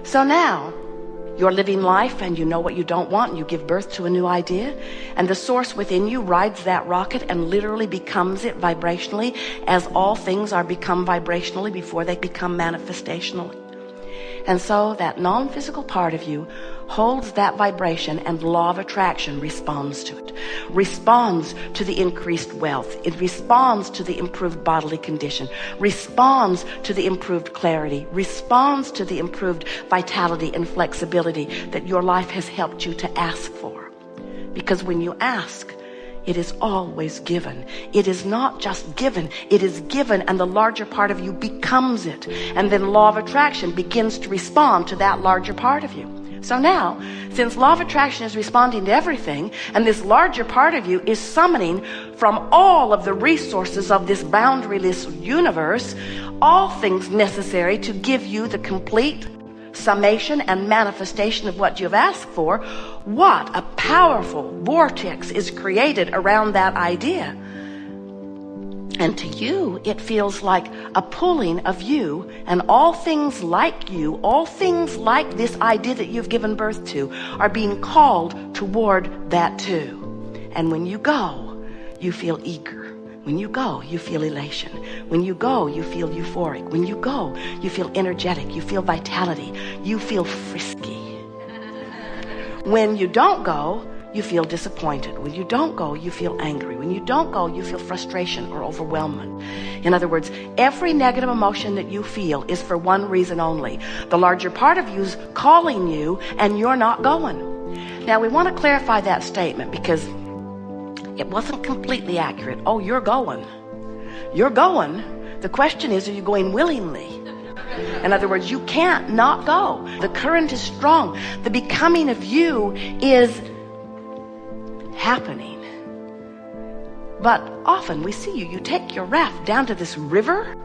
So now, you're living life and you know what you don't want and you give birth to a new idea, and the source within you rides that rocket and literally becomes it vibrationally, as all things are become vibrationally before they become manifestationally. And so that non-physical part of you holds that vibration, and the law of attraction responds to it, responds to the increased wealth. It responds to the improved bodily condition, responds to the improved clarity, responds to the improved vitality and flexibility that your life has helped you to ask for. Because when you ask, it is always given. It is not just given, it is given, and the larger part of you becomes it. And then law of attraction begins to respond to that larger part of you. So now, since law of attraction is responding to everything, and this larger part of you is summoning from all of the resources of this boundaryless universe, all things necessary to give you the complete summation and manifestation of what you've asked for, what a powerful vortex is created around that idea. And to you, it feels like a pulling of you, and all things like you, all things like this idea that you've given birth to, are being called toward that too. And when you go, you feel eager. When you go, you feel elation. When you go, you feel euphoric. When you go, you feel energetic. You feel vitality. You feel frisky. When you don't go, you feel disappointed. When you don't go, you feel angry. When you don't go, you feel frustration or overwhelmment. In other words, every negative emotion that you feel is for one reason only. The larger part of you is calling you, and you're not going. Now, we want to clarify that statement because it wasn't completely accurate. Oh, you're going. You're going. The question is, are you going willingly? In other words, you can't not go. The current is strong. The becoming of you is happening. But often we see you take your raft down to this river,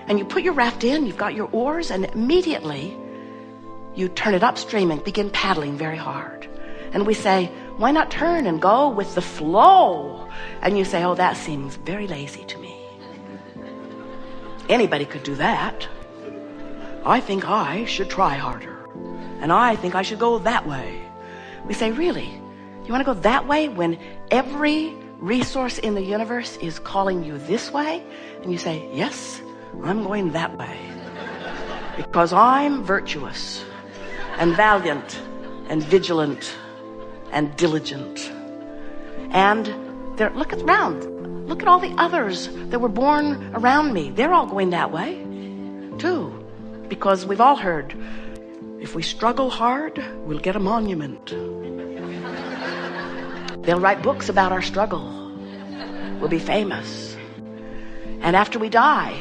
and you put your raft in, you've got your oars, and immediately you turn it upstream and begin paddling very hard. And we say, why not turn and go with the flow? And you say, oh, that seems very lazy to me. Anybody could do that. I think I should try harder. And I think I should go that way. We say, really? You want to go that way when every resource in the universe is calling you this way? And you say, yes, I'm going that way. Because I'm virtuous and valiant and vigilant and diligent. And look around. Look at all the others that were born around me. They're all going that way too. Because we've all heard, if we struggle hard, we'll get a monument. They'll write books about our struggle. We'll be famous. And after we die,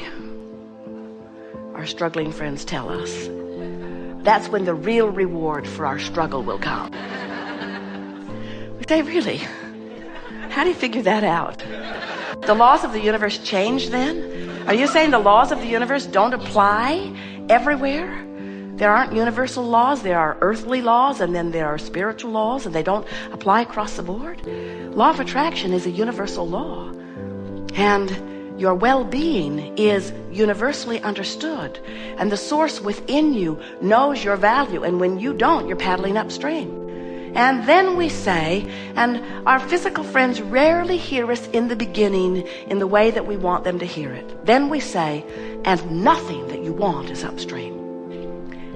our struggling friends tell us, that's when the real reward for our struggle will come. We say, really? How do you figure that out? The laws of the universe change then? Are you saying the laws of the universe don't apply everywhere? There aren't universal laws. There are earthly laws, and then there are spiritual laws, and they don't apply across the board. Law of attraction is a universal law. And your well-being is universally understood. And the source within you knows your value. And when you don't, you're paddling upstream. And then we say, and our physical friends rarely hear us in the beginning in the way that we want them to hear it. Then we say, and nothing that you want is upstream.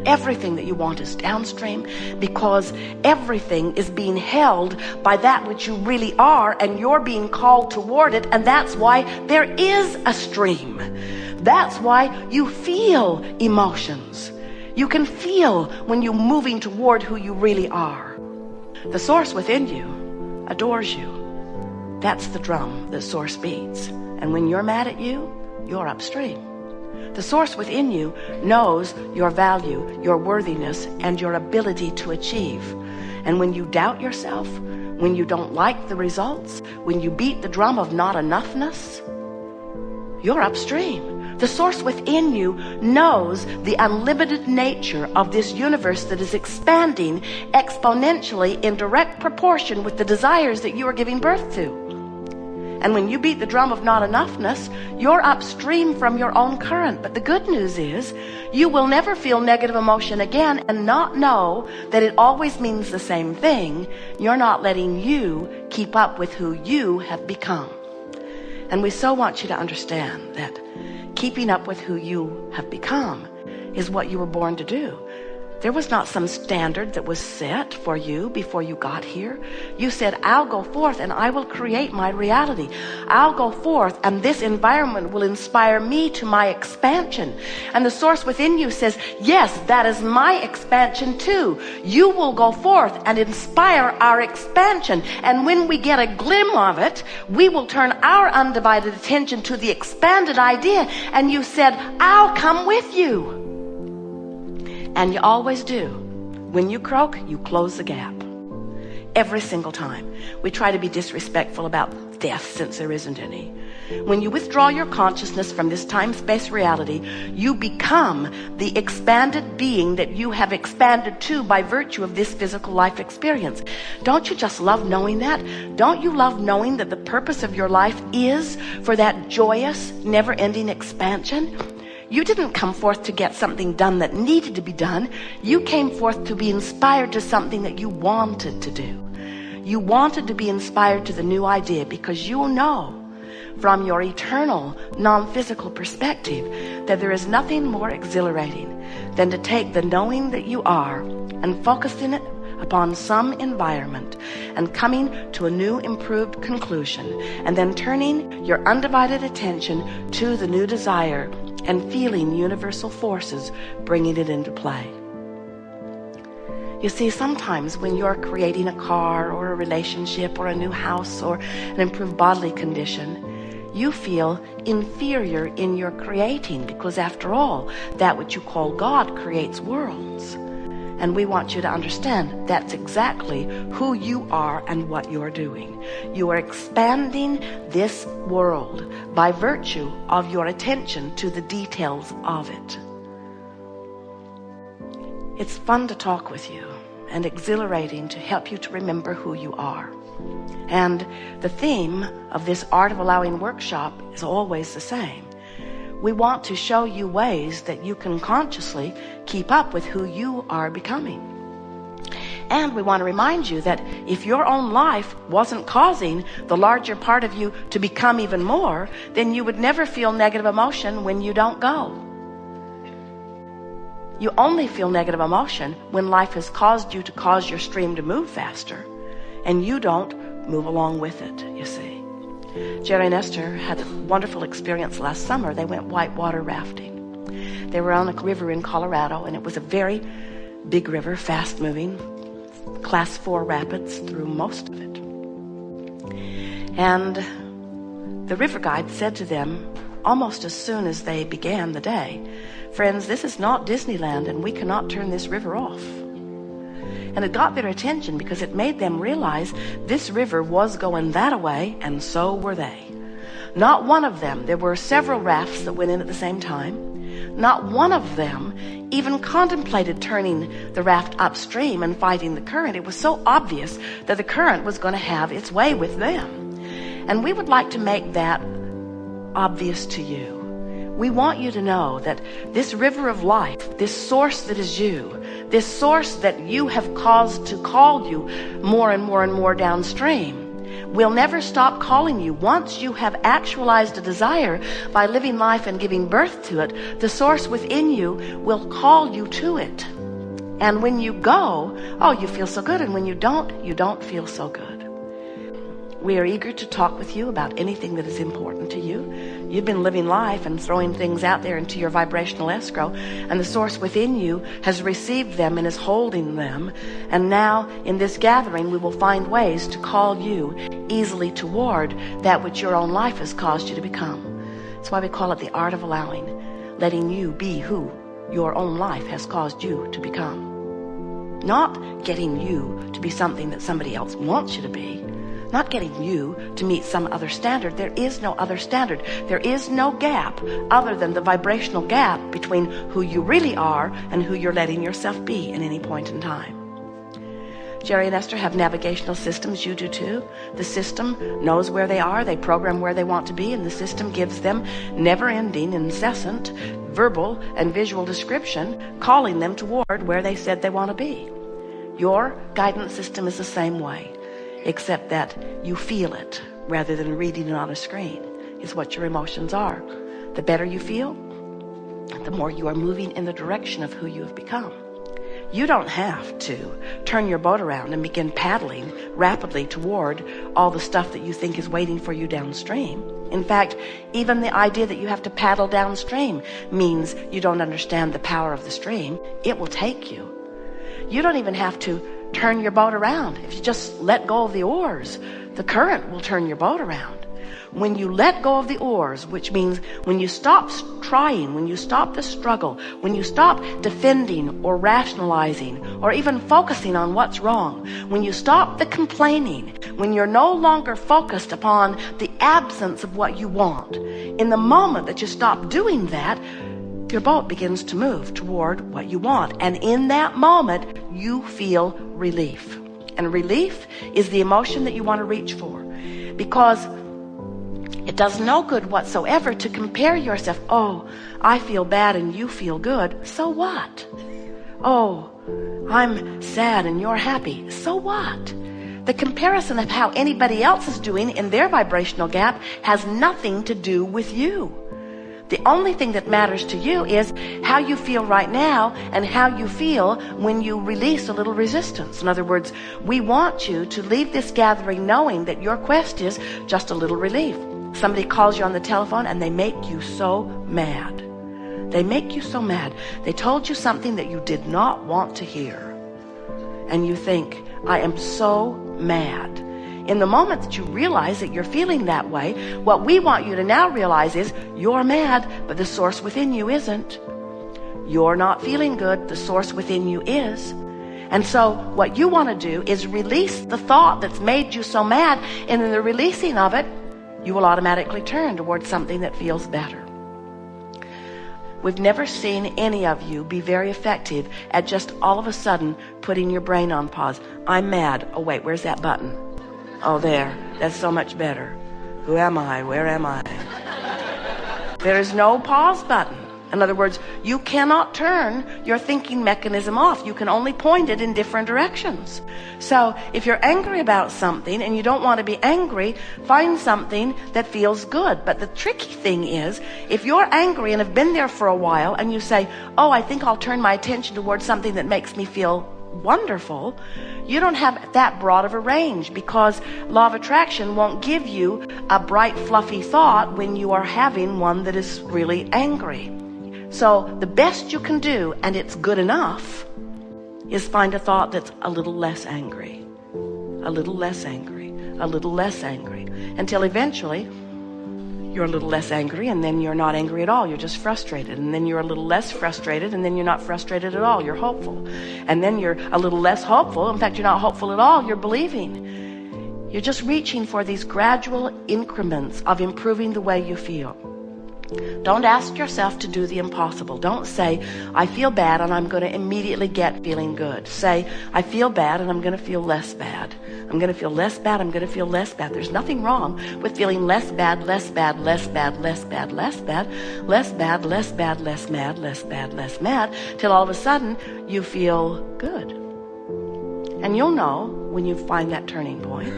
Everything that you want is downstream, because everything is being held by that which you really are, and you're being called toward it, and that's why there is a stream. That's why you feel emotions. You can feel when you're moving toward who you really are. The source within you adores you. That's the drum that source beats. And when you're mad at you, you're upstream. The source within you knows your value, your worthiness, and your ability to achieve. And when you doubt yourself, when you don't like the results, when you beat the drum of not enoughness, you're upstream. The source within you knows the unlimited nature of this universe that is expanding exponentially in direct proportion with the desires that you are giving birth to. And when you beat the drum of not enoughness, you're upstream from your own current. But the good news is you will never feel negative emotion again and not know that it always means the same thing. You're not letting you keep up with who you have become. And we so want you to understand that keeping up with who you have become is what you were born to do. There was not some standard that was set for you before you got here. You said, I'll go forth and I will create my reality. I'll go forth and this environment will inspire me to my expansion. And the source within you says, yes, that is my expansion too. You will go forth and inspire our expansion. And when we get a glimpse of it, we will turn our undivided attention to the expanded idea. And you said, I'll come with you. And you always do. When you croak, you close the gap. Every single time. We try to be disrespectful about death since there isn't any. When you withdraw your consciousness from this time-space reality, you become the expanded being that you have expanded to by virtue of this physical life experience. Don't you just love knowing that? Don't you love knowing that the purpose of your life is for that joyous, never-ending expansion? You didn't come forth to get something done that needed to be done. You came forth to be inspired to something that you wanted to do. You wanted to be inspired to the new idea because you know from your eternal, non-physical perspective that there is nothing more exhilarating than to take the knowing that you are and focusing it upon some environment and coming to a new, improved conclusion, and then turning your undivided attention to the new desire and feeling universal forces bringing it into play. You see, sometimes when you're creating a car or a relationship or a new house or an improved bodily condition, you feel inferior in your creating because after all, that which you call God creates worlds. And we want you to understand that's exactly who you are and what you're doing. You are expanding this world by virtue of your attention to the details of it. It's fun to talk with you and exhilarating to help you to remember who you are. And the theme of this Art of Allowing workshop is always the same. We want to show you ways that you can consciously keep up with who you are becoming. And we want to remind you that if your own life wasn't causing the larger part of you to become even more, then you would never feel negative emotion when you don't go. You only feel negative emotion when life has caused you to cause your stream to move faster, and you don't move along with it, you see. Jerry and Esther had a wonderful experience last summer. They went whitewater rafting. They were on a river in Colorado, and it was a very big river, fast-moving, class 4 rapids through most of it. And the river guide said to them, almost as soon as they began the day, friends, this is not Disneyland, and we cannot turn this river off. And it got their attention because it made them realize this river was going that way, and so were they. Not one of them, there were several rafts that went in at the same time. Not one of them even contemplated turning the raft upstream and fighting the current. It was so obvious that the current was going to have its way with them. And we would like to make that obvious to you. We want you to know that this river of life, this source that is you, this source that you have caused to call you more and more and more downstream, will never stop calling you. Once you have actualized a desire by living life and giving birth to it, the source within you will call you to it. And when you go, oh, you feel so good. And when you don't feel so good. We are eager to talk with you about anything that is important to you. You've been living life and throwing things out there into your vibrational escrow, and the source within you has received them and is holding them. And now in this gathering, we will find ways to call you easily toward that which your own life has caused you to become. That's why we call it the art of allowing, letting you be who your own life has caused you to become. Not getting you to be something that somebody else wants you to be. Not getting you to meet some other standard. There is no other standard. There is no gap other than the vibrational gap between who you really are and who you're letting yourself be in any point in time. Jerry and Esther have navigational systems. You do too. The system knows where they are. They program where they want to be, and the system gives them never-ending, incessant verbal and visual description, calling them toward where they said they want to be. Your guidance system is the same way, except that you feel it rather than reading it on a screen. Is what your emotions are. The better you feel, the more you are moving in the direction of who you have become. You don't have to turn your boat around and begin paddling rapidly toward all the stuff that you think is waiting for you downstream. In fact, even the idea that you have to paddle downstream means you don't understand the power of the stream. It will take you. You don't even have to turn your boat around. If you just let go of the oars, the current will turn your boat around. When you let go of the oars, which means when you stop trying, when you stop the struggle, when you stop defending or rationalizing or even focusing on what's wrong, when you stop the complaining, when you're no longer focused upon the absence of what you want, in the moment that you stop doing that, your boat begins to move toward what you want. And in that moment, you feel relief. And relief is the emotion that you want to reach for, because it does no good whatsoever to compare yourself. Oh, I feel bad and you feel good. So what? Oh, I'm sad and you're happy. So what? The comparison of how anybody else is doing in their vibrational gap has nothing to do with you. The only thing that matters to you is how you feel right now and how you feel when you release a little resistance. In other words, we want you to leave this gathering knowing that your quest is just a little relief. Somebody calls you on the telephone and they make you so mad. They make you so mad. They told you something that you did not want to hear. And you think, I am so mad. In the moment that you realize that you're feeling that way, what we want you to now realize is you're mad, but the source within you isn't. You're not feeling good. The source within you is. And so what you want to do is release the thought that's made you so mad, and in the releasing of it, you will automatically turn towards something that feels better. We've never seen any of you be very effective at just all of a sudden putting your brain on pause. I'm mad. Oh, wait, where's that button? Oh, there. That's so much better. Who am I? Where am I? There is no pause button. In other words, you cannot turn your thinking mechanism off. You can only point it in different directions. So if you're angry about something and you don't want to be angry, find something that feels good. But the tricky thing is, if you're angry and have been there for a while and you say, oh, I think I'll turn my attention towards something that makes me feel wonderful, you don't have that broad of a range, because law of attraction won't give you a bright, fluffy thought when you are having one that is really angry. So the best you can do, and it's good enough, is find a thought that's a little less angry, a little less angry, a little less angry, until eventually you're a little less angry, and then you're not angry at all. You're just frustrated. And then you're a little less frustrated, and then you're not frustrated at all. You're hopeful. And then you're a little less hopeful. In fact, you're not hopeful at all. You're believing. You're just reaching for these gradual increments of improving the way you feel. Don't ask yourself to do the impossible. Don't say, I feel bad and I'm going to immediately get feeling good. Say, I feel bad and I'm going to feel less bad. I'm going to feel less bad. I'm going to feel less bad. There's nothing wrong with feeling less bad, less bad, less bad, less bad, less bad, less bad, less bad, less mad, less bad, less mad, till all of a sudden you feel good. And you'll know when you find that turning point.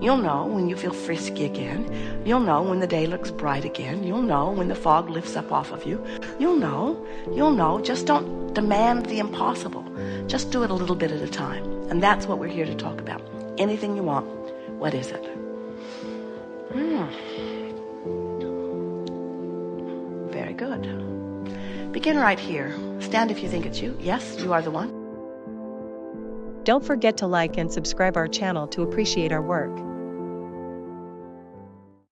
You'll know when you feel frisky again. You'll know when the day looks bright again. You'll know when the fog lifts up off of you. You'll know. Just don't demand the impossible. Just do it a little bit at a time. And that's what we're here to talk about. Anything you want. What is it? Very good. Begin right here. Stand if you think it's you. Yes, you are the one. Don't forget to like and subscribe our channel to appreciate our work.